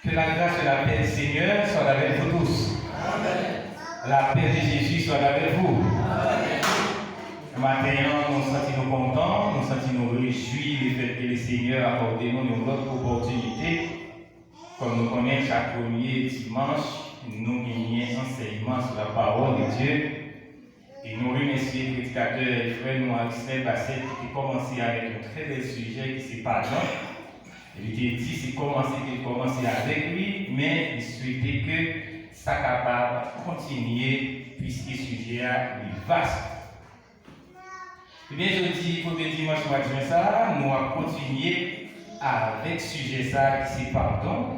Que la grâce et la paix du Seigneur soient avec vous tous. Amen. La paix de Jésus soit avec vous. Amen. Maintenant, nous sentons contents, nous sentons réjouis du fait que le Seigneur a accordé nous une autre opportunité. Comme nous connaissons chaque premier dimanche, nous gagnons enseignement sur la parole de Dieu. Et nous remercions les prédicateurs et frères nous Axel Basset qui ont commencé avec un très bel sujet qui c'est pardon. Il était dit c'est commencer avec lui, mais il souhaitait que ça capable continuer puisque le sujet est vaste. Eh bien, je dis, pour le dimanche mois de juin, ça, nous allons continuer avec le sujet ça qui c'est pardon.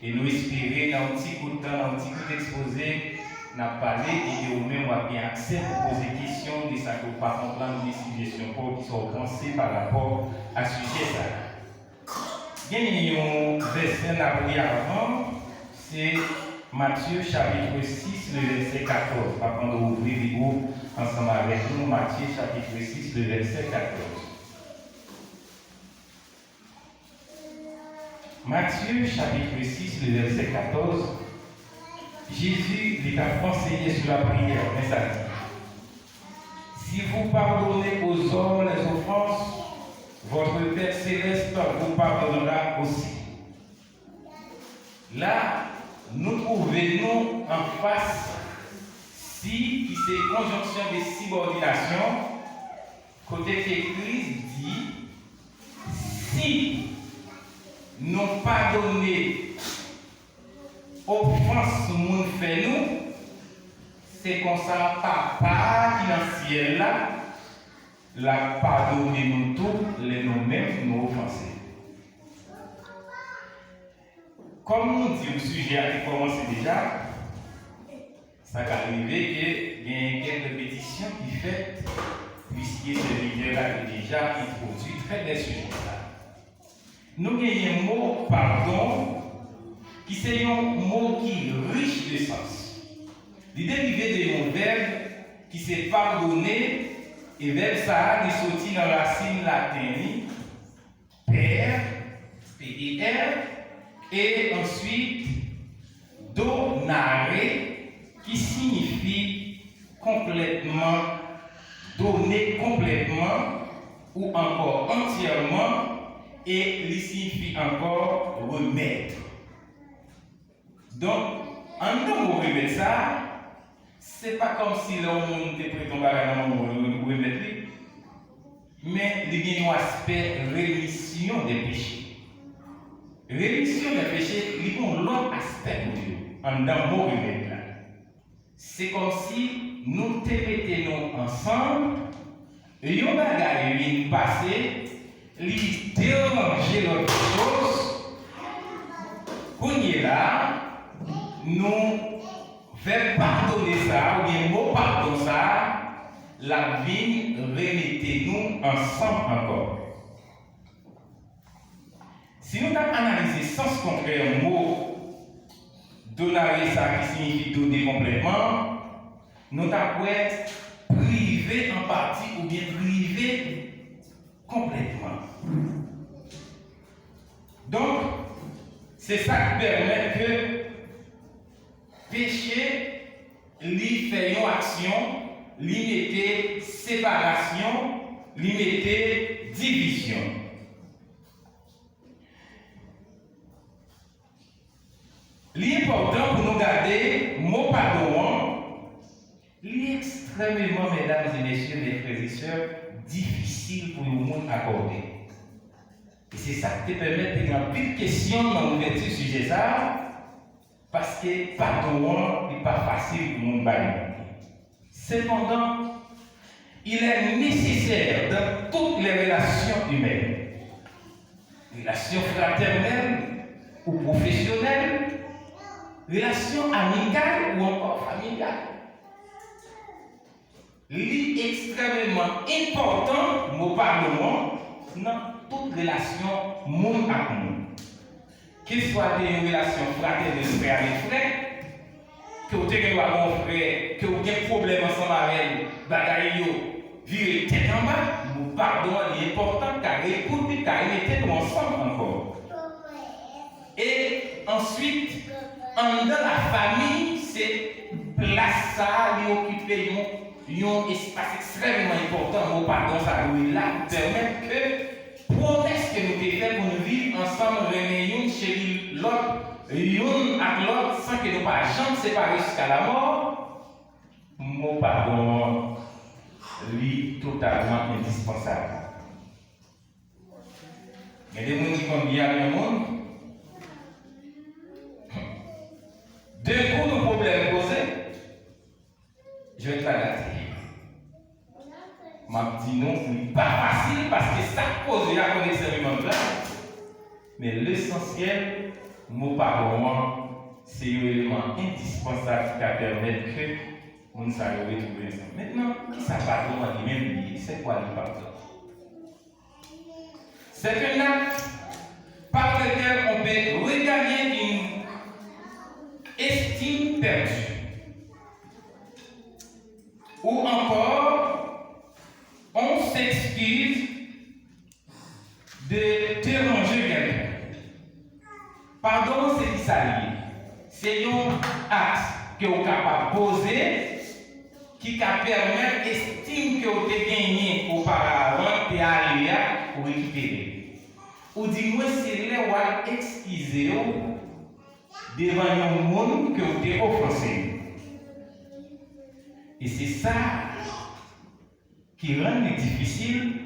Et nous espérons dans un petit coup de temps, dans un petit coup d'exposé, nous avons parlé et nous-mêmes avons bien accès pour poser des questions de ça que vous ne pas comprendre des suggestions qui sont pensées par rapport à ce sujet ça. Il y a un verset avant, c'est Matthieu chapitre 6, le verset 14. Par contre, on ouvrir les groupes ensemble avec nous, Matthieu chapitre 6, le verset 14. Matthieu chapitre 6, le verset 14. Jésus lui a conseillé sur la prière, mais ça dit, si vous pardonnez aux hommes les offenses, votre Père Céleste vous pardonnera aussi. Là, nous trouvons en face si qui c'est conjonction de subordination, côté que Christ dit, si nous pardonnons offense nous fait nous, c'est comme ça papa qui est dans le ciel là, la pardonner nous tous les nous-mêmes nous offensés. Comme nous dit le sujet a commencé déjà, ça va arriver qu'il y a quelques pétitions qui faites, puisque ce leader-là est déjà introduit très bien sujet là. Nous avons un mot pardon qui c'est un mot qui est riche de sens. Il est dérivé d'un verbe qui s'est pardonné et verbe ça est sorti dans la racine latine per, P-E-R, et ensuite donare qui signifie complètement, donner complètement ou encore entièrement et il signifie encore remettre. Donc, en nous remettre ça, c'est pas comme si l'homme était prêt à tomber dans le monde remettre, mais il y a un aspect rémission des péchés. Rémission des péchés, il y a un autre aspect de Dieu, en dans le mot remettre là. C'est comme si nous te mettions ensemble, et on va y passer, lui déranger l'autre chose, qu'on y est là, nous faire pardonner ça, ou bien mot pardon ça, la vie remettez-nous ensemble encore. Si nous avons analysé le sens concret du mot donner ça qui signifie donner complètement, nous avons privé en partie ou bien privé complètement. Donc, c'est ça qui permet que péché, lui fait une action, lui mettait séparation, lui mettait division. L'important pour nous garder, mot pardon, l'extrêmement, mesdames et messieurs, mes frères et sœurs, difficile pour le monde à accorder. Et c'est ça qui te permet de prendre plus de questions dans l'ouverture du sujet ça. Parce que pardon n'est pas facile pour le monde. Cependant, il est nécessaire dans toutes les relations humaines, relations fraternelles ou professionnelles, relations amicales ou encore familiales. Il est extrêmement important, mot pardon, dans toute relation monde à monde. Que ce soit des relations fraternelles, frère avec frère, que vous avez un frère, que vous avez un problème ensemble avec bagaille, virer tête en bas, nous pardon est important car écoute, car il était ensemble encore. Et ensuite, dans la famille, c'est place ça, il occupe un espace extrêmement important. Mon pardon, ça doit là pour permettre que promesse que nous devons faire pour nous vivre ensemble, revenir chez l'autre, l'un avec l'autre, sans que nous pas jamais séparer jusqu'à la mort. Mon pardon, lui, totalement indispensable. Il y a des gens qui font bien le monde. Deux coups de problèmes posés, je vais te la dater. Je dis non, ce n'est pas facile parce que ça pose la connexion de là. Mais l'essentiel, mon pardon, c'est un élément indispensable qui permet que nous soyons retrouvés ensemble. Maintenant, qui ça pardon en lui-même, c'est quoi le pardon? C'est un acte par lequel on peut regagner une estime perdue. Ou encore, on s'excuse de déranger quelqu'un. Pardon, c'est qui ça lié. C'est un acte que vous êtes capable de poser qui permet l'estime que vous avez gagnée auparavant et aller pour récupérer. Ou dis-moi, c'est là où vous allez excuser devant un monde que vous avez offensé. Et c'est ça qui rend difficile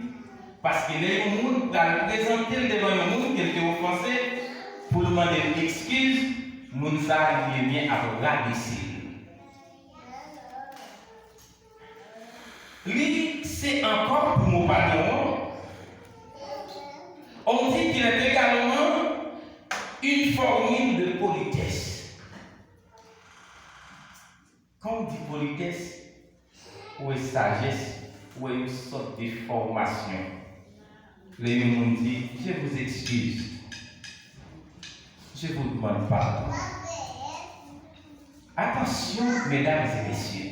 parce que les gens va présenter devant un monde qui a été offensé pour demander une excuse, nous ça bien à rabaisser. Lui, c'est encore pour mon pardon. On dit qu'il est également une formule de politesse. Quand on dit politesse, ou est sagesse, ou est une sorte de formation. Les gens disent, je vous excuse. Je vous demande pardon. Attention, mesdames et messieurs,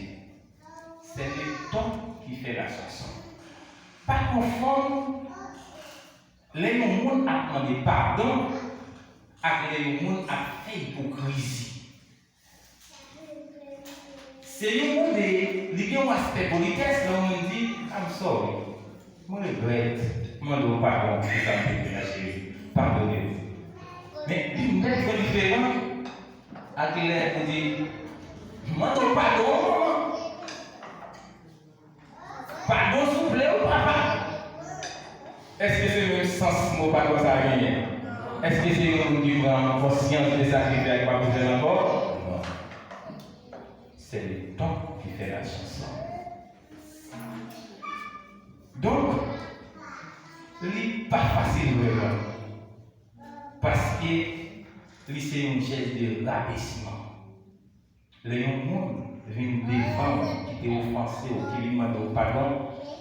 c'est le ton qui fait la chanson. Pas confondre les gens à demander pardon avec les gens à faire hypocrisie. C'est un aspect politesse, là on dit, I'm sorry, je regrette, je demande pardon, c'est ça que je fais, pardonnez-vous. Mais une belle différence avec les gens qui disent, je demande pardon, pardon s'il vous plaît ou papa? Est-ce que c'est le même sens que mon pardon ça a gagné? Est-ce que c'est un qui prend conscience de sacrifier avec ma besoin encore? Non. C'est le temps qui fait la chanson. Donc, ce n'est pas facile vraiment. Parce que c'est une geste de rabaissement. Les gens viennent défendre qui étaient offensés ou qui lui demandent pardon,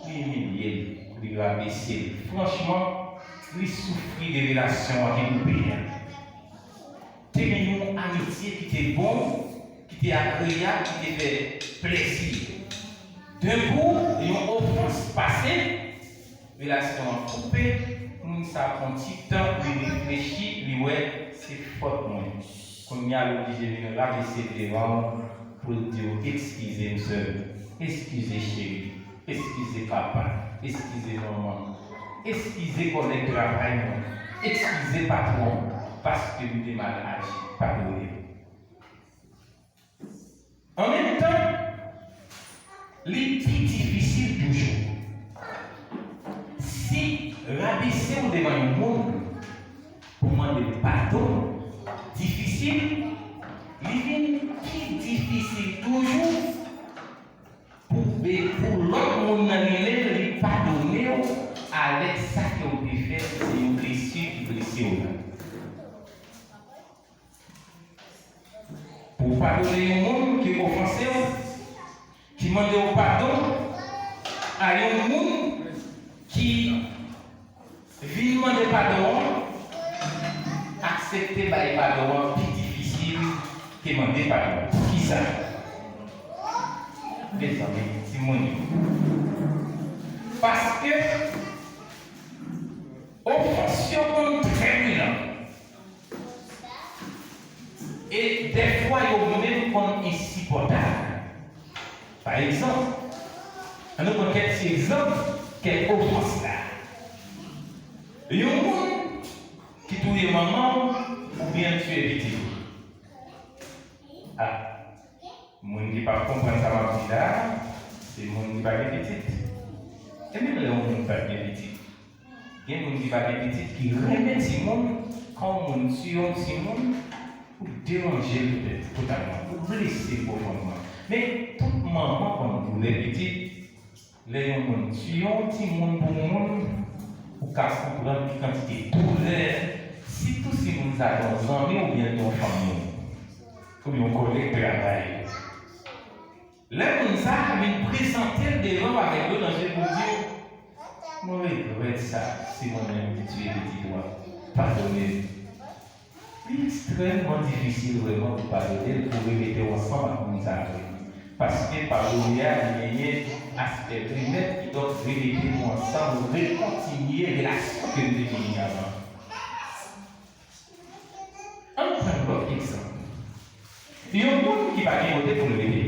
lui humilier, lui rabaisser. Franchement, lui souffrir des relations avec nous pays. C'est une amitié qui était bonne, qui était agréable, qui était fait plaisir. D'un coup, une offense passée, relation coupée, nous savons un petit temps, lui réfléchir, lui ouais, c'est faute moi. Comme il y a l'obligé de rabaisser les rangs pour dire excusez monsieur, excusez chérie, excusez papa, excusez maman, excusez collègue de travail, excusez patron, parce que vous avez mal agi, pardonnez. En même temps, les plus difficiles toujours. Si rabaisser ou devant un monde pour demander pardon, difficile, il est difficile toujours pour l'autre monde lui pardonner avec ça que vous pouvez faire, c'est une blessure qui blesse. Pour pardonner un monde qui est offensé, qui demande pardon à un monde qui vit demander pardon, accepter le pardon plus difficile que demander pardon. Qui ça? Les amis, c'est mon niveau. Parce que offension très bien. Et des fois, ils ont même comme insupportable. Par exemple, on nous connaît quelques exemples, quelques offenses là. Il y a un monde qui tue maman ou bien tuer petit. Ah, les gens qui ne comprennent pas ça, c'est les gens qui ne sont pas petits. Et même les gens qui ne sont pas petits. Il y a des gens qui ne sont pas petits qui remettent ces gens quand on tue ces gens pour déranger peut-être totalement, pour blesser profondément. Mais toute maman, quand vous les petits, les gens qui tuent ces gens pour monde, pour casser pour une quantité de douleur, si tous ces gens sont dans amis ou bien dans famille, ou bien collègue de travail. Les gens viennent présenter des gens avec eux dans le pour dire moi, je regrette ça, c'est moi-même qui tue les petits doigts. Pardonnez. C'est extrêmement difficile vraiment de pardonner pour remettre ensemble à nous après. Parce que pardonner, il y a un aspect primaire qui doit remettre ensemble, continuer la relation que nous définissons avant. On prend l'autre exemple. Il y a un monde qui va voter pour le bébé.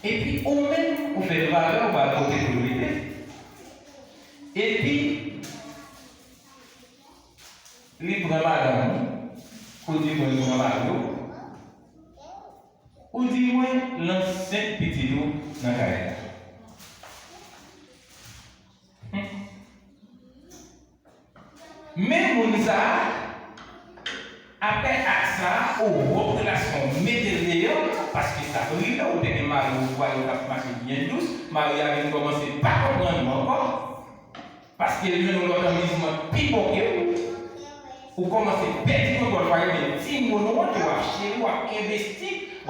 Et puis, au même, on fait valeur, on va voter pour le bébé. Et puis, les madame, ou dit moi le madame, ou dit moi l'ancien petit loup dans la carrière. Mais mon ça, après ça, aux relations météo, parce que ça brille, ou bien Marie, ou voyez, on a marché bien douce, Marie avait commencé pas à comprendre encore. Parce que nous avons l'organisme pipoqué, ou commencer à perdre notre foyer, mais si nous avons acheté, ou investi, ou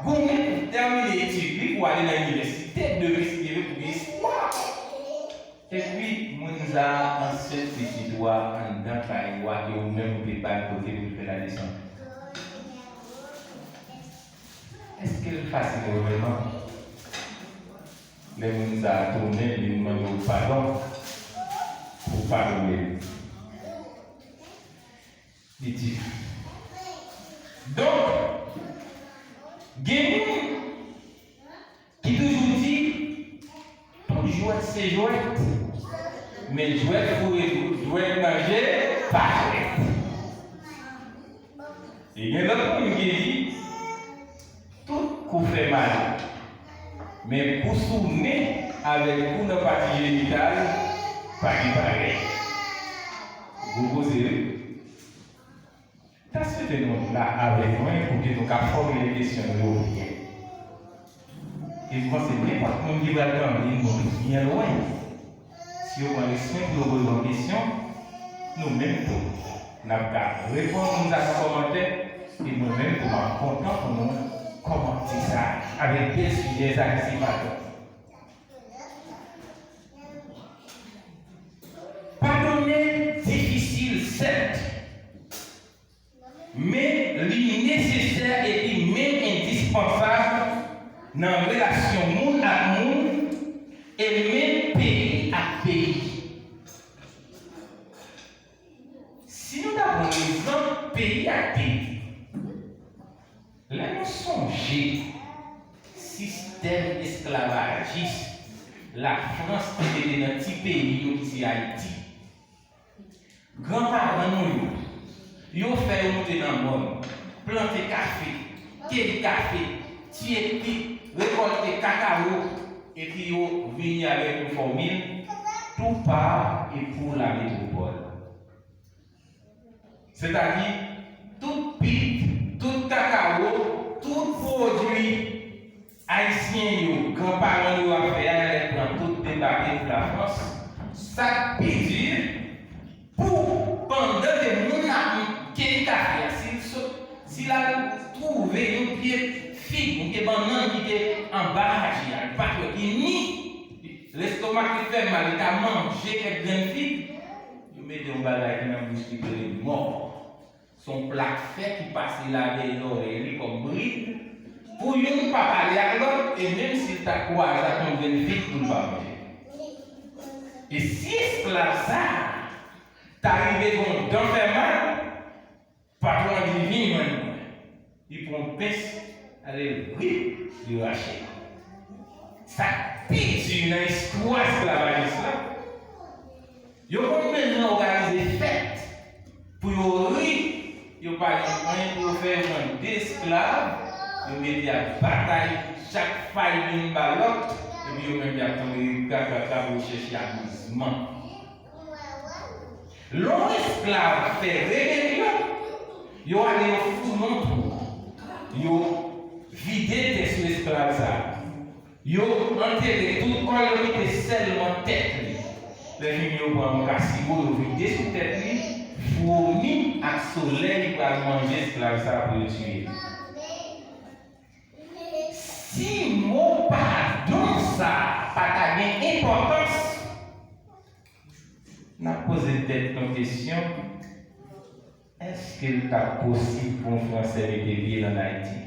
gagner pour terminer les études, pour aller dans l'université, de respirer pour l'histoire. Et puis, nous avons un seul petit doigt, un dent qui est au même débat côté pour faire la descente. Est-ce que c'est facile vraiment? Mais nous avons tourné, nous demandons pardon. Pour pardonner. Dit-il. Donc, Guémon qui toujours dit ton jouet c'est jouet, mais jouet pour manger, pas jouet. Et il y a l'autre qui dit tout coup fait mal, mais pour souvenir avec une partie génitale, pas pareil. Vous posez. T'as ce nom là avec moi pour que nous formuler les questions de bien. Et moi, c'est n'importe qui qui va dans l'île, bien loin. Si on a les soins pour poser une question, nous-mêmes, nous avons répondre à ce commentaire et nous-mêmes, nous sommes contents pour nous commenter ça avec des sujets anticipatifs. Pardonner, difficile, certes, mais nécessaire et puis même indispensable dans la relation monde à monde et même pays à pays. Si nous avons l'exemple pays à pays, là nous songeons système esclavagiste, la France qui était dans un petit pays qui est Haïti. Grands-parents nous, ils ont fait monter dans le monde, planter café, cueillir café, tirer pipe, récolter cacao, et puis ils ont venu avec une formule, tout part et pour la métropole. C'est-à-dire, tout pipe, tout cacao, tout produit haïtien, grands-parents nous ont fait, prendre tout débarquer pour la France, ça peut dire, pour pendant que nous avons qui café, s'il a trouvé un pied figue, un banane qui était en barrage, qui ni l'estomac qui fait mal, il a mangé quelques graines figues, il met un bagage dans la bouche qui est mort. Son plaque fait qui passe là des oreilles comme bride, pour ne pas parler à l'autre, et même si tu as croisé ton graine figue, tu ne vas pas manger. Et si esclave ça, t'arrives dans faire mal, patron dit viens, prend pince, allez, oui, il rachète. Ça pique dans l'histoire esclavagiste là. Ils ont maintenant organisé fête pour rire. Ils n'ont pas pour faire un esclave. Ils mettent la bataille, chaque faille d'une balotte. Et puis ils ont même tombé pour chercher amusement. L'homme esclave fait rébellion. Ils ont allé au fou ils ont vidé des sous esclaves. Ils ont enterré tout corps, ils ont mis seulement tête. Les filles ont pris un cassibo, ils ont vidé sous tête, fourmi à soleil pour manger esclave pour le tuer. Si mon pardon ça pas d'importance, on a posé une question. Est-ce qu'il est possible pour un Français de vivre en Haïti?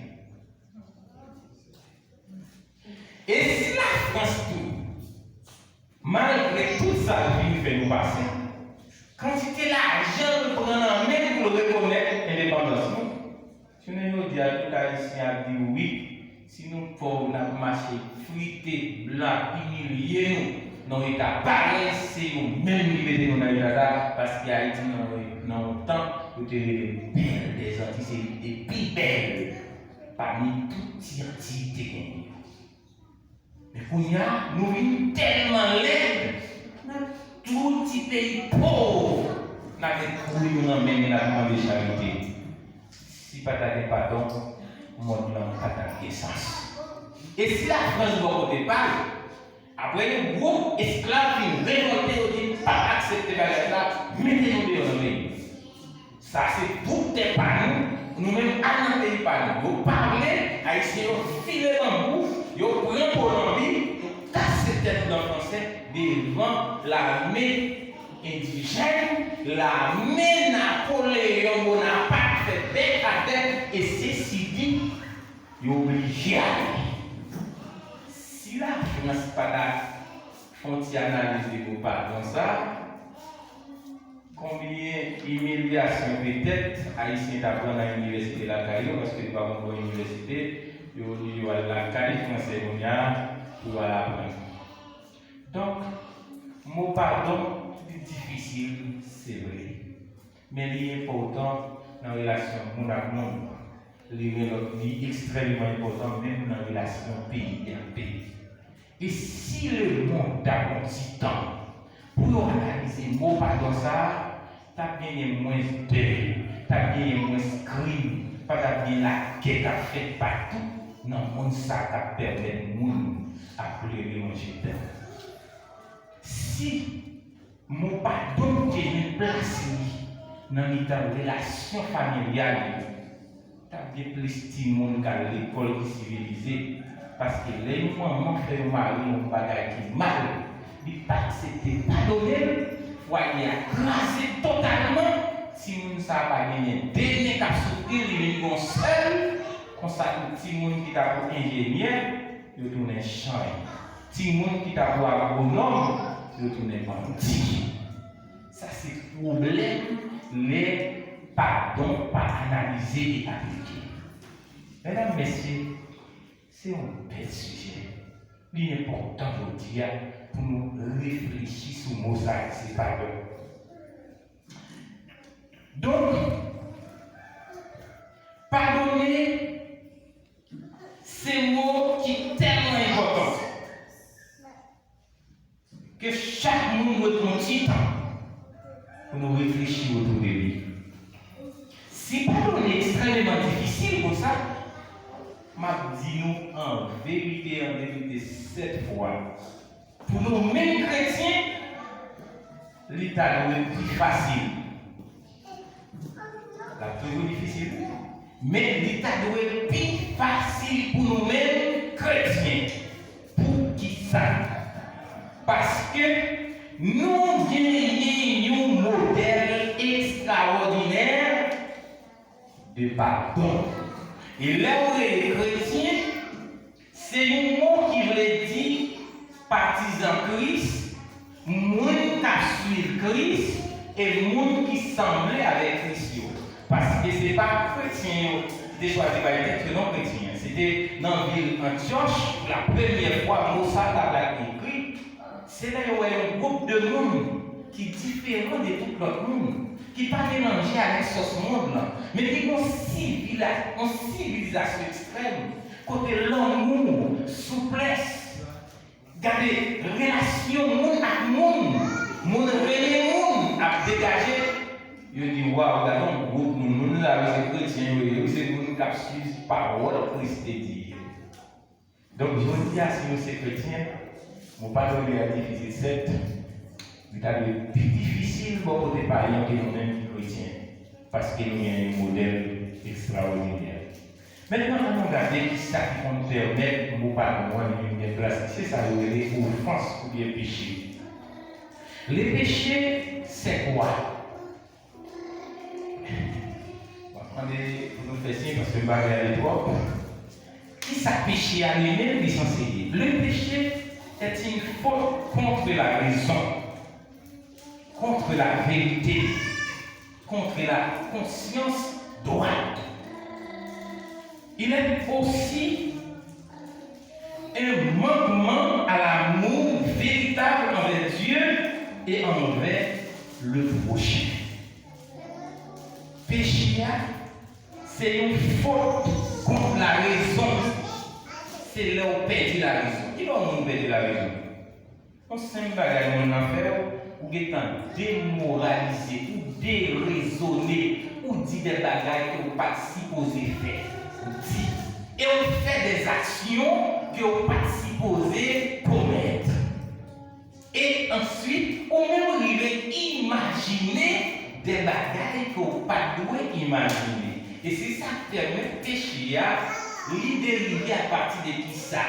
Et si la France tout, malgré tout ça qui nous fait nous passer, quantité l'argent pour en même pour reconnaître l'indépendance, si nous disons à tout Haïtien a dit oui, si nous pouvons marcher, fruiter, blanc, humilier nous, dans l'État pareil, c'est nous-mêmes qui mettons dans l'État parce qu'Haïti dans le temps, vous avez des antisémites, des plus belles parmi toutes les entités. Mais pour nous vivons tellement laides, tout petit pays pauvre, nous avons trouvé la demande de charité. Si pas de pardon, le monde n'a pas d'essence. Et si la France doit côté parle, après le groupe esclave qui révolté, qui ne pas accepter la là, mettez-nous dans le pays. Ça c'est tout des panneaux, nous-mêmes à notre pays panneaux. Vous parlez, haïtiens, vous filez dans le bout, vous prenez pour l'envie, vous cassez tête dans le français devant l'armée indigène, l'armée Napoléon Bonaparte fait bec à tête et ceci dit, vous êtes obligé à aller. Si la France n'a pas de frontière analysée pour pardon ça, combien d'humiliations peut-être Haïtiens d'apprendre à l'université de la Caillou, parce que nous avons une université, il y a la Caillou française pour apprendre. Donc, mon pardon, c'est difficile, c'est vrai. Mais il est important dans la relation monde à monde. Il est extrêmement important même dans la relation pays à pays. Et si le monde a un petit temps pour analyser le mot pardon, ça, t'as bien moins de t'as bien moins de crimes, pas bien la guerre qu'a fait partout. Non, mon ça t'a permis de monde à pleurer manger peur. Si mon pardon qui est placé dans une relation familiale, t'as bien plus de monde qu'à l'école qui est civilisée, parce que les mamans fait un mari un bagage qui mal, il pas accepté pardonner. Foyer crasé totalement. Si nous ne savons pas gagner, dernier cap soutenir, il est seul. Comme ça, si nous qui t'a pour ingénieur, il tourne champ. Si nous qui t'a pour agronome, il tourne bandit. Ça, c'est le problème. Les pardons pas analysés et appliqués. Mesdames, messieurs, c'est un bel sujet. Il est important de dire pour nous réfléchir sur le mot ça, c'est pardon. Donc, pardonner, c'est un mot qui est tellement important que chaque monde doit un petit temps pour nous réfléchir autour de lui. Si pardonner est extrêmement difficile pour ça, m'a dit nous en vérité, 7 fois. Pour nous, mêmes chrétiens, l'état doit être plus facile. La toujours difficile. Mais l'état doit être plus facile pour nous-mêmes chrétiens. Pour qui ça? Parce que nous gagnons un modèle extraordinaire de pardon. Et là où les chrétiens, c'est un mot qui veut dire partisan Christ, monde qui suit Christ et monde qui semblait avec Christ. Parce que ce n'est pas chrétien qui était choisi par les non chrétiens. C'était dans la ville Antioche, pour la première fois, Moussa a écrit. C'est là où il y a un groupe de monde qui est différent de tout l'autre monde, qui n'est pas mélangé avec ce monde-là, mais qui ont une civilisation extrême, côté l'amour, souplesse, garder relation monde avec monde, monde rené monde à dégager. Je dis, waouh, dans un groupe, nous avons des chrétiens, c'est nous qui suivons la parole de Christ dit. Donc, je dis à si nous sommes chrétiens, mon pardon est difficile, certes, mais c'est plus difficile pour côté parler que nous-mêmes chrétiens, parce que nous avons un modèle extraordinaire. Maintenant, nous regardons qui ça qui nous permet de nous parler de place. C'est ça, les offenses ou bien péchés. Les péchés, c'est quoi? Attendez, vous nous faites signe parce que je vais regarder trop. Qui ça péché à lui-même, il s'en sait. Le péché est une faute contre la raison, contre la vérité, contre la conscience droite. Il est aussi un manquement à l'amour véritable envers Dieu et envers le prochain. Péché, c'est une faute contre la raison. C'est là où on perd la raison. Qui va nous perdre la raison? On sait que mon affaire, ou étant démoralisé, ou déraisonné, ou dit des bagages que vous pas supposé faire. Et on fait des actions que vous pas supposé commettre. Et ensuite, on même arrive imaginer des bagages que vous pas dû imaginer. Et c'est ça qui permet de pécher à l'idée à partir de qui ça?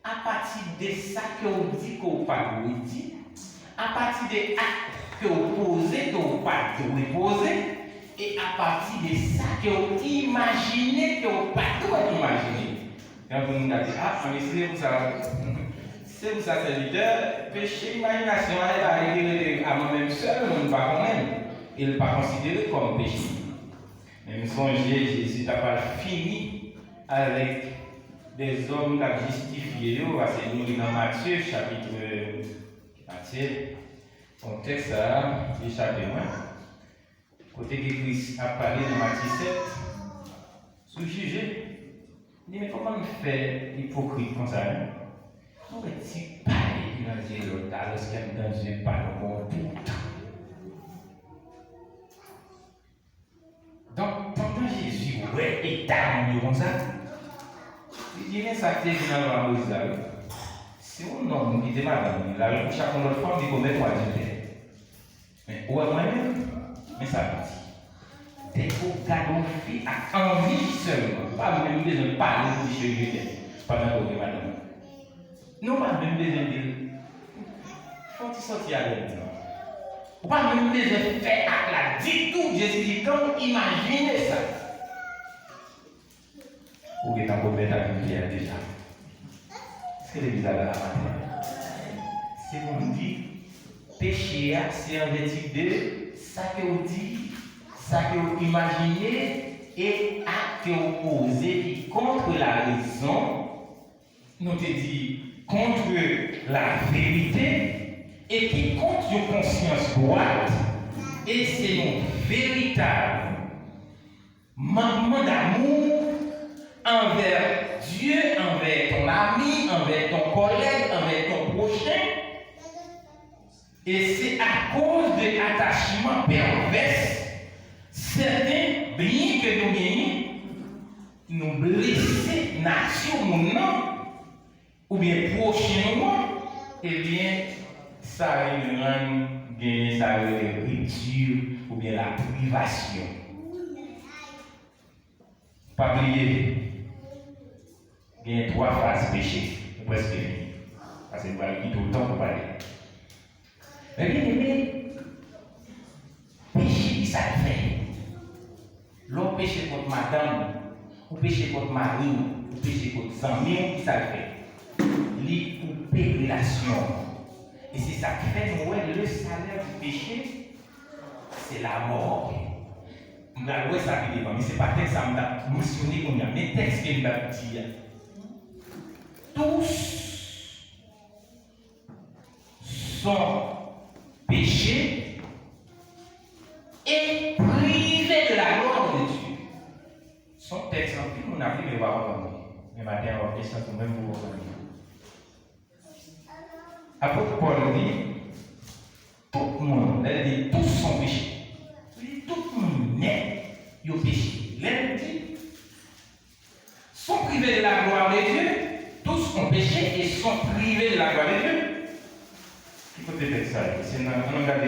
À partir de ça que vous dites que vous pas dû dire, à partir des actes que vous posez que vous pas dû poser, et à partir de ça que vous imaginez que vous pas dû imaginer. Quand vous me dites, ah, mais c'est pour ça. C'est pour ça, serviteur, péché, imagination, elle va arriver à moi-même seul, on ne va pas quand même. Il n'est pas considéré comme péché. Mais songez, Jésus n'a pas fini avec des hommes qui ont justifié, parce que nous dans Matthieu, chapitre Matthieu, son texte là, du chapitre 1, côté que Christ a parlé de Matthieu 7, sous jugé, il dit, mais comment on fait hypocrite comme ça? On va dire, parler dans Dieu l'autre, lorsqu'il dans Dieu parle bon tout. Donc, pendant Jésus, ouais, et t'as comme ça, il dit, mais ça fait dans la Moïse là. Si on homme qui était madame, la chaque autre femme qui commet quoi Dieu. Mais où est moi-même? Mais ça dit. Dès qu'on garde une fille à envie seulement, pas même besoin de parler de Jésus, pendant qu'on est madame. Nous pas même besoin de dire, faut-il sortir avec nous? Ou pas même besoin de faire acte là, dis tout, Jésus dit, quand imaginez ça. Ou est en commettre la prière déjà. C'est l'église à la matin. Si vous me dites, péché, c'est un vertu de ça que vous dites, ça que vous imaginez et acte que vous posez qui contre la raison, nous te dit contre la vérité et qui contre une conscience droite. Et c'est un véritable manquement d'amour envers Dieu, envers ton ami, envers ton collègue, envers ton prochain. Et c'est à cause de l'attachement pervers, certains biens que nous gagnons, nous blesser nation ou non, ou bien prochainement, eh bien, ça nous rend gagner ça la rupture ou bien la privation. Pas oublier. Il y a 3 phases péché, presque fini. Parce que vous allez quitter tout le temps pour parler. Mais bien aimé, péché, ça fait. L'on péché contre madame, ou péché contre mari, ou péché contre famille, qui ça fait. Les couper relation. Et c'est ça qui fait, le salaire du péché, c'est la mort. Je vais ça qui dépend, mais ce n'est pas texte ça m'a mentionné qu'on y a, mais texte qui m'a dit. Tous sont péchés et privés de la gloire de Dieu. Son texte, en plus, on a pris, mais on va reprendre. Mais matin, on va question tout même pour reprendre. Apôtre Paul dit, tout le monde, elle dit, tous sont péchés. Il dit, tout le monde naît, il a péché. Elle dit, sont privés de la gloire de Dieu, tous ont péché et sont privés de la gloire de Dieu. Écoutez peut-être ça, on regarde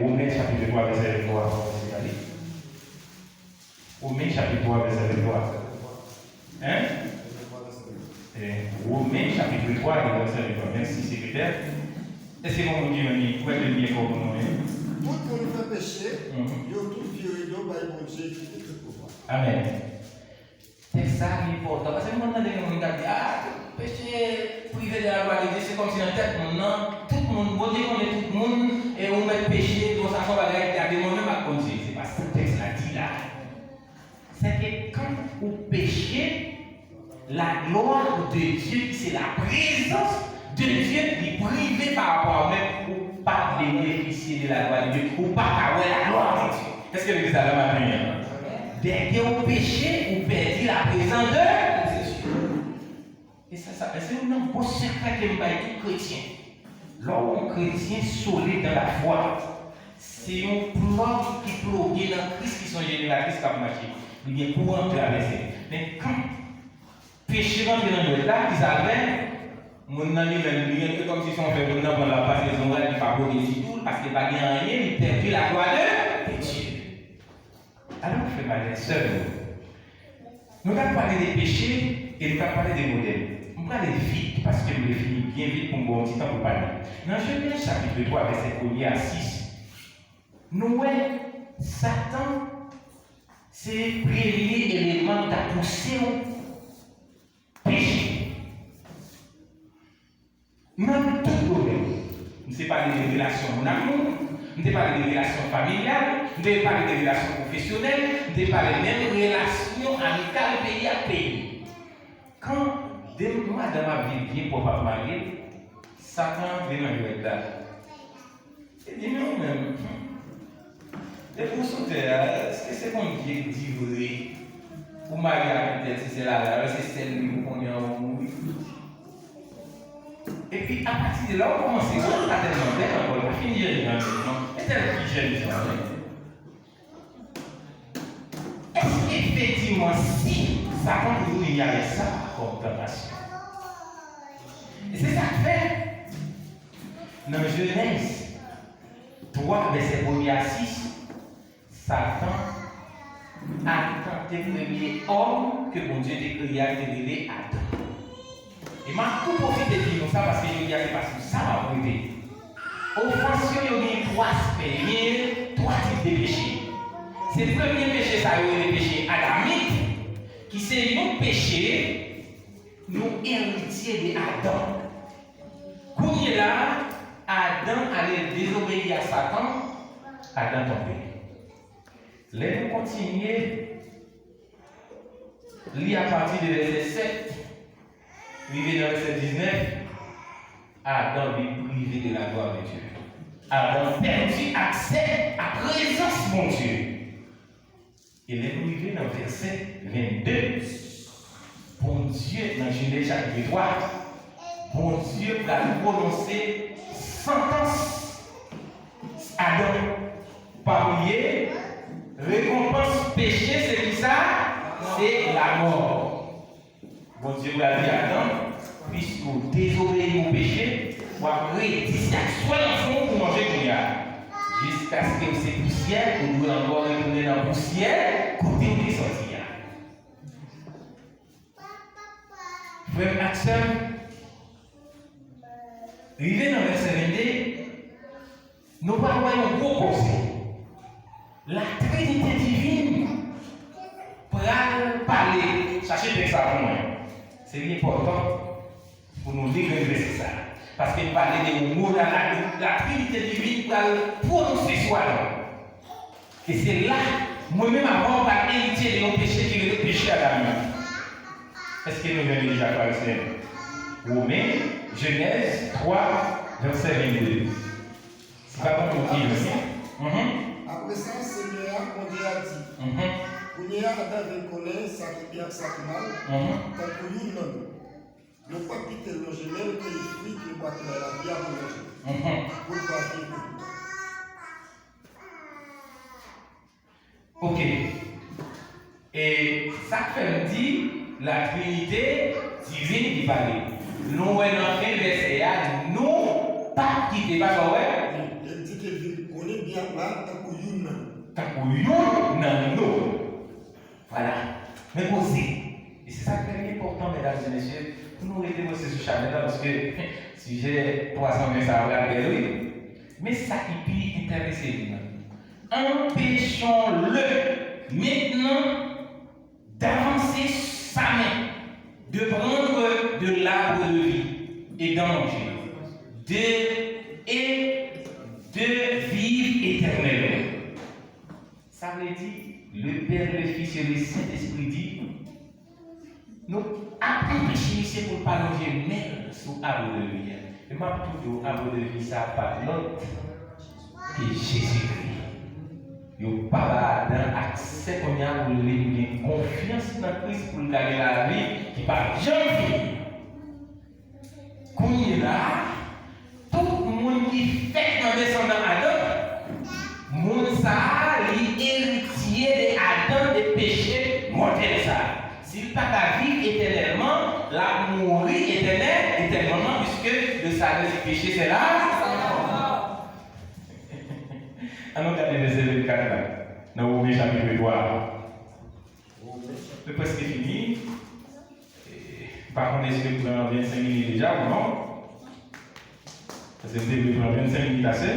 Romains chapitre 3, verset 3. Romains chapitre 3, verset 3. Hein? Romains chapitre 3, verset 3. Merci, secrétaire. Est-ce que vous me dites, vous êtes bien pour nous? Tout le monde fait péché, il y a tout violé, il y a bon Dieu qui est tout pouvoir. Amen. C'est ça qui est important. Parce que le monde a dit, péché privé de la gloire de Dieu, c'est comme si dans la tête, tout le monde, bon Dieu connaît tout le monde, et on met péché, tout ça, va regarder mon même à comme c'est pas ce texte là dit là. C'est que quand vous péchez, la gloire de Dieu, c'est la présence de Dieu qui est privée par rapport à vous-même, ou pas bénéficier de la gloire de Dieu, ou pas avoir la gloire de Dieu. Qu'est-ce que vous dites à la matin? Dès que vous péchez, vous perdez la présence de Dieu. Et ça, c'est un beau secret que nous avons tout chrétien. Lorsqu'un chrétien solide dans la foi, c'est un plan qui plogue dans Christ qui sont génératrices qui a marché. Il y a courant traversé. Mais quand péché rentre dans le là, ils avaient, mon ami même lui, comme si on fait dans la passe des oreilles, il favorise tout, parce qu'il n'y a pas rien, il perd la gloire de Dieu. Alors, on fait mal seul. Nous allons parler des péchés et nous allons parler des modèles. On va aller vite parce que nous définissons bien vite pour un petit temps pour parler. Dans Genèse chapitre 3, verset 1 à 6, nous voyons Satan, c'est le premier élément qui a poussé au péché. Même tout problème. On ne sait pas des relations en amour, on ne parle des relations familiales, on ne parle des relations professionnelles, on ne parle même des relations amicales pays à pays. Quand moi dans ma vie bien pour pas marier, Satan vient dans le là. Il dit non même. Et pour sauter, est-ce que c'est comme Dieu qui dit vrai? Pour marier avec elle, si c'est là, c'est celle qui vous connaît en mourir. Et puis à partir de là, on commence à tellement on va finir les gens. Et tel qui j'aime les gens. Est-ce qu'effectivement, si Satan vous il y avait ça comme tentation? Et c'est ça que fait. Dans Genèse 3, verset 1 à 6, Satan a tenté le premier homme que mon Dieu a créé à révéler Adam. Et m'a tout profité de dire ça parce que je dis c'est parce que ça va arriver. Offension, il y a trois aspects, il y a trois types de péchés. C'est le premier péché, ça y est, le péché adamique, qui c'est un péché, nous héritiers d'Adam. Quand il est là, Adam allait désobéir à Satan, Adam tombé. Laissez-nous continuer, lire à partir du verset 7. Arrivé dans le verset 19, Adam est privé de la gloire de Dieu. Adam perdit accès à la présence de mon Dieu. Il est arrivé dans le verset 22. Bon Dieu, dans Genèse chapitre 3, bon Dieu va prononcer sentence. Adam, pas oublier, récompense péché, c'est qui ça? C'est la mort. Bon Dieu va dire à Adam, puisque vous désobéissez au péché, vous avez soit dans le fond pour manger le grillage. Jusqu'à ce que c'est poussière, vous devez encore retourner dans la poussière, côté où vous sortir. Frère Maxime, arrivé dans le verset 22, nous voyons un gros conseil. La Trinité divine pour parler, sachez que ça pour moi. C'est important pour nous dégraisser ça. Parce qu'il parlait des mots dans la Trinité divine pour prononcer soi. Et c'est là, moi-même avant, par héritier de nos péchés qui est le péché à la main. Est-ce que nous venons déjà par le Romains, Genèse 3, verset 22. C'est pas comme on dit, Après ça, Seigneur, on Dieu a dit. On y a Adam reconnaît ça qui bien, ça qui mal. Tant que nous non. Ne pas quitter le gemelle que les fruits qui boivent la vie à manger. Pour pas vivre. Ok. Et ça fait dit la Trinité divine qui parle. Nous, on fait le verset, nous, pas quitter, pas quoi, ouais. Elle dit qu'elle connaît bien là, tant que nous non. Tant que nous, non. Voilà. Mais posez. Et c'est ça qui est important, mesdames et messieurs. Pour nous aider aussi sur Chanel parce que si j'ai 320 ça va bien oui. Mais ça qui est intéressant. Empêchons-le maintenant d'avancer sa main, de prendre de l'arbre de vie et d'en manger, et de vivre éternellement. Ça veut dire, le Père, le Fils et le Saint-Esprit dit, nous empêchons c'est pour ne pas manger même sous l'arbre de vie. Et moi, toujours, l'arbre de vie, ça pas l'autre que Jésus-Christ. Il n'y a pas d'accès qu'on a pour lui confiance dans Christ pour gagner la vie qui va jamais finir. Quand il est là, tout le monde qui fait dans descendant Adam, monde ça, il est héritier d'Adam des péchés mortels ça. S'il n'a pas vivre éternellement, la mourir éternellement, puisque le salaire du péché c'est là. Alors, regardez le verset 24 là, dans Romains chapitre 3. C'est presque fini. Par contre, est-ce que vous en avez 25 minutes déjà ou non? Parce que vous avez 25 minutes assez.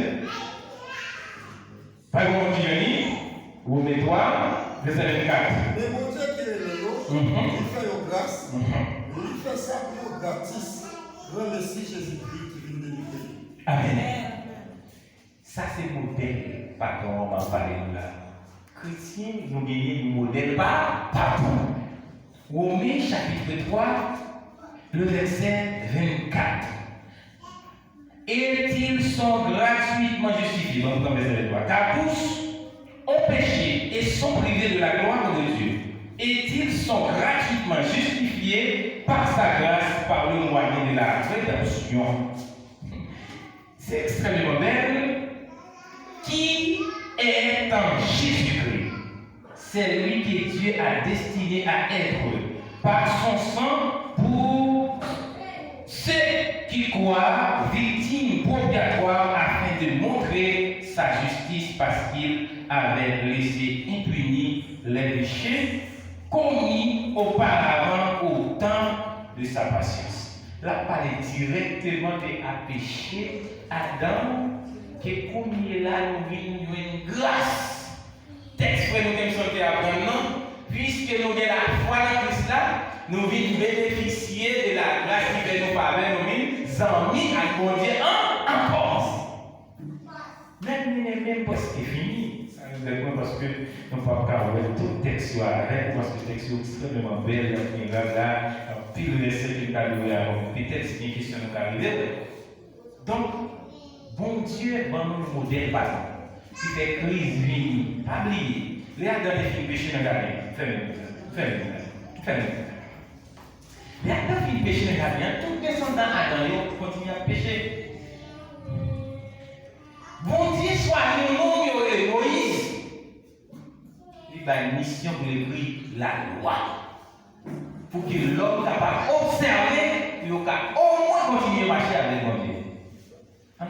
Par contre, on continue. Romains 3, verset 24. Mais mon Dieu qui est le lot, il fait une grâce. Il fait ça pour gratis. Grand Messie Jésus-Christ qui vient de délivrer. Amen. Ça, c'est modèle. Pardon, on va parler de là. Chrétiens, nous gagnons le modèle partout. Romains chapitre 3, le verset 24. Et ils sont gratuitement justifiés. Donc, dans le verset 3. Car tous ont péché et sont privés de la gloire de Dieu. Et ils sont gratuitement justifiés par sa grâce, par le moyen de la rédemption. C'est extrêmement belle. Qui est en Jésus-Christ, c'est lui que Dieu a destiné à être par son sang pour ceux qui croient, victimes propiatoires, afin de montrer sa justice parce qu'il avait laissé impunis les péchés commis auparavant au temps de sa patience. Là, parle directement de péché Adam. Que comme il est là, nous venons une grâce. Texte que nous avons chanté après, puisque nous avons la foi dans Christ là, nous venons bénéficier de la grâce qui fait nous parler, nous venons amis à mon Dieu encore. Même presque fini. Ça nous est parce que nous ne pouvons pas voir tout le texte avec, parce que le texte est extrêmement belle, il y a là, pile de ce qui est arrivé avant. Peut-être c'est une question qui est arrivée. Donc, bon Dieu, bon nous modèle pas. Si fait crise vini, pas oublier. Les Adam qui péché dans la vie, fais-le. Les Adam qui péché dans la vie, tout descendant Adam, continue à pécher. Bon Dieu soit nous, Moïse. Il a une mission pour écrire la loi. Pour que l'homme capable d'observer, il va au moins continuer à marcher avec mon Dieu.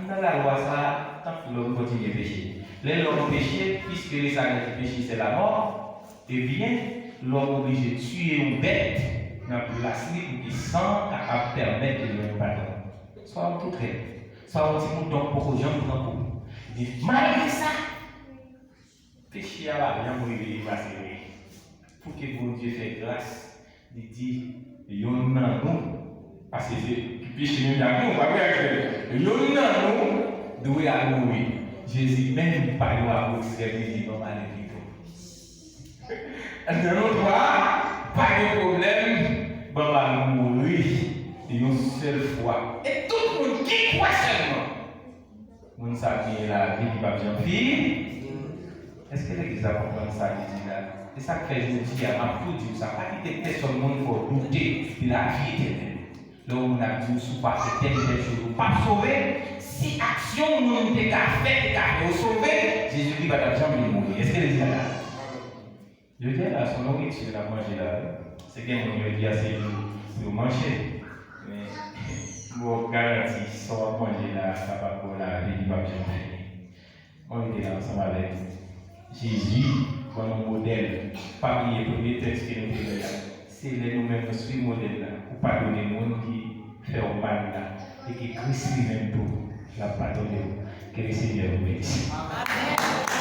Dans la loi, ça, tant que l'homme continue à pécher. L'homme péché, puisque les salaires du péché c'est la mort, eh bien, l'homme est obligé de tuer une bête dans la slip pour qu'il sent capable de permettre de lui pardon. Soit on tout fait, soit on dit mouton pour que j'en prends pour. Il dit, malgré ça, péché à rien pour lui passer. Pour que bon Dieu fasse grâce, il dit, il y en a nous. Parce que péché nous a nous, pas vrai. Nous doit mourir. Jésus même pas nous a dit non, allez. Dans l'autre droit, pas de problème, on va mourir une seule fois. Et tout le monde qui croit seulement, on sait que la vie qui va bien vivre. Est-ce que l'Église a compris ça qui dit là? Et ça fait je dis à tout dire ça, pas qu'il y ait personne pour douter de la vie éternelle. Là où on a dit sous pas telle ou telle chose, pas sauver. Si action nous n'était qu'à faire, qu'à sauver, Jésus-Christ va jamais mourir. Est-ce que l'Église est là? Je dis là, son nourriture, la manger là, c'est que mon Dieu dit c'est pour manger. Mais je garantis, si on va manger là, ça va pour la vie qui va bien venir. On était là ensemble avec Jésus, comme un modèle. Parmi les premiers textes que nous faisons là, c'est nous-mêmes qui suivons le modèle là, pour pardonner les gens qui font mal là, et qui Christ lui-même pour la pardonner. Que le Seigneur vous bénisse. Amen.